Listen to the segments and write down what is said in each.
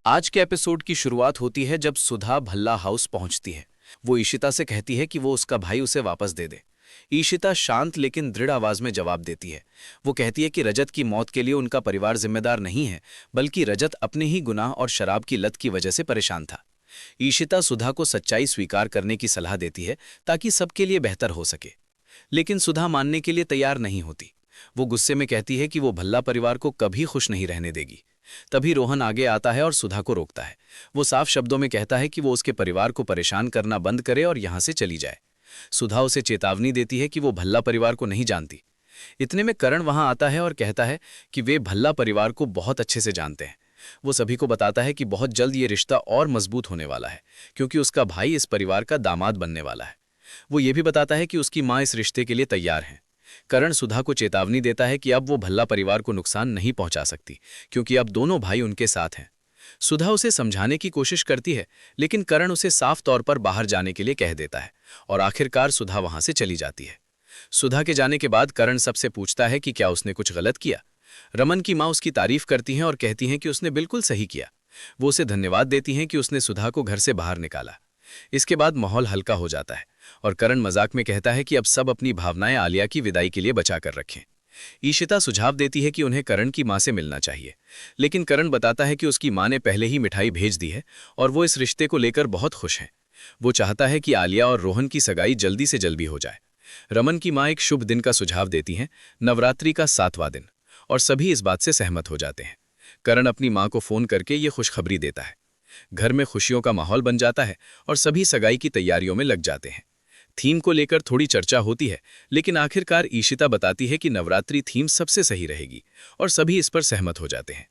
आज के एपिसोड की शुरुआत होती है जब सुधा भल्ला हाउस पहुंचती है। वो ईशिता से कहती है कि वो उसका भाई उसे वापस दे दे। ईशिता शांत लेकिन दृढ़ आवाज में जवाब देती है। वो कहती है कि रजत की मौत के लिए उनका परिवार जिम्मेदार नहीं है, बल्कि रजत अपने ही गुनाह और शराब की लत की वजह से परेशान था। ईशिता सुधा को सच्चाई स्वीकार करने की सलाह देती है ताकि सबके लिए बेहतर हो सके, लेकिन सुधा मानने के लिए तैयार नहीं होती। वो गुस्से में कहती है कि वो भल्ला परिवार को कभी खुश नहीं रहने देगी। तभी रोहन आगे आता है और सुधा को रोकता है। वो साफ शब्दों में कहता है कि वो उसके परिवार को परेशान करना बंद करे और यहां से चली जाए। सुधा उसे चेतावनी देती है कि वो भल्ला परिवार को नहीं जानती। इतने में करण वहां आता है और कहता है कि वे भल्ला परिवार को बहुत अच्छे से जानते हैं। वो सभी को बताता है कि बहुत जल्द ये रिश्ता और मजबूत होने वाला है, क्योंकि उसका भाई इस परिवार का दामाद बनने वाला है। वो ये भी बताता है कि उसकी माँ इस रिश्ते के लिए तैयार है। करण सुधा को चेतावनी देता है कि अब वो भल्ला परिवार को नुकसान नहीं पहुंचा सकती, क्योंकि अब दोनों भाई उनके साथ हैं। सुधा उसे समझाने की कोशिश करती है, लेकिन करण उसे साफ तौर पर बाहर जाने के लिए कह देता है और आखिरकार सुधा वहां से चली जाती है। सुधा के जाने के बाद करण सबसे पूछता है कि क्या उसने कुछ गलत किया। रमन की माँ उसकी तारीफ करती हैं और कहती हैं कि उसने बिल्कुल सही किया। वो उसे धन्यवाद देती हैं कि उसने सुधा को घर से बाहर निकाला। इसके बाद माहौल हल्का हो जाता है और करण मजाक में कहता है कि अब सब अपनी भावनाएं आलिया की विदाई के लिए बचा कर रखें। ईशिता सुझाव देती है कि उन्हें करण की मां से मिलना चाहिए, लेकिन करण बताता है कि उसकी मां ने पहले ही मिठाई भेज दी है और वो इस रिश्ते को लेकर बहुत खुश हैं। वो चाहता है कि आलिया और रोहन की सगाई जल्दी से जल्दी हो जाए। रमन की मां एक शुभ दिन का सुझाव देती हैं, नवरात्रि का 7वां दिन, और सभी इस बात से सहमत हो जाते हैं। करण अपनी मां को फोन करके ये खुशखबरी देता है। घर में खुशियों का माहौल बन जाता है और सभी सगाई की तैयारियों में लग जाते हैं। थीम को लेकर थोड़ी चर्चा होती है, लेकिन आखिरकार ईशिता बताती है कि नवरात्रि थीम सबसे सही रहेगी और सभी इस पर सहमत हो जाते हैं।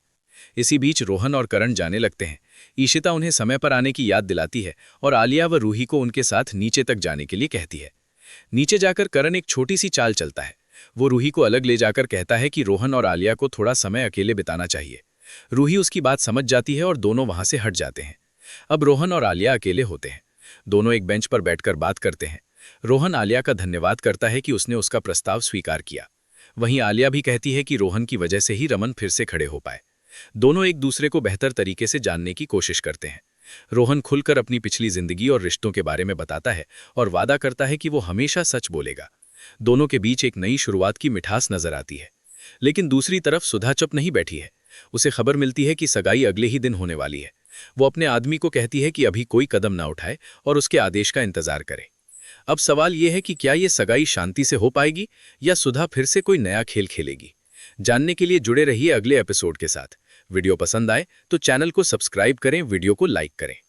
इसी बीच रोहन और करण जाने लगते हैं। ईशिता उन्हें समय पर आने की याद दिलाती है और आलिया व रूही को उनके साथ नीचे तक जाने के लिए कहती है। नीचे जाकर करण एक छोटी सी चाल चलता है। वो रूही को अलग ले जाकर कहता है कि रोहन और आलिया को थोड़ा समय अकेले बिताना चाहिए। रूही उसकी बात समझ जाती है और दोनों वहां से हट जाते हैं। अब रोहन और आलिया अकेले होते हैं। दोनों एक बेंच पर बैठकर बात करते हैं। रोहन आलिया का धन्यवाद करता है कि उसने उसका प्रस्ताव स्वीकार किया। वहीं आलिया भी कहती है कि रोहन की वजह से ही रमन फिर से खड़े हो पाए। दोनों एक दूसरे को बेहतर तरीके से जानने की कोशिश करते हैं। रोहन खुलकर अपनी पिछली जिंदगी और रिश्तों के बारे में बताता है और वादा करता है कि वो हमेशा सच बोलेगा। दोनों के बीच एक नई शुरुआत की मिठास नजर आती है। लेकिन दूसरी तरफ सुधा चुप नहीं बैठी है। उसे खबर मिलती है कि सगाई अगले ही दिन होने वाली है। वो अपने आदमी को कहती है कि अभी कोई कदम ना उठाए और उसके आदेश का इंतजार करे। अब सवाल यह है कि क्या ये सगाई शांति से हो पाएगी या सुधा फिर से कोई नया खेल खेलेगी। जानने के लिए जुड़े रहिए अगले एपिसोड के साथ। वीडियो पसंद आए तो चैनल को सब्सक्राइब करें, वीडियो को लाइक करें।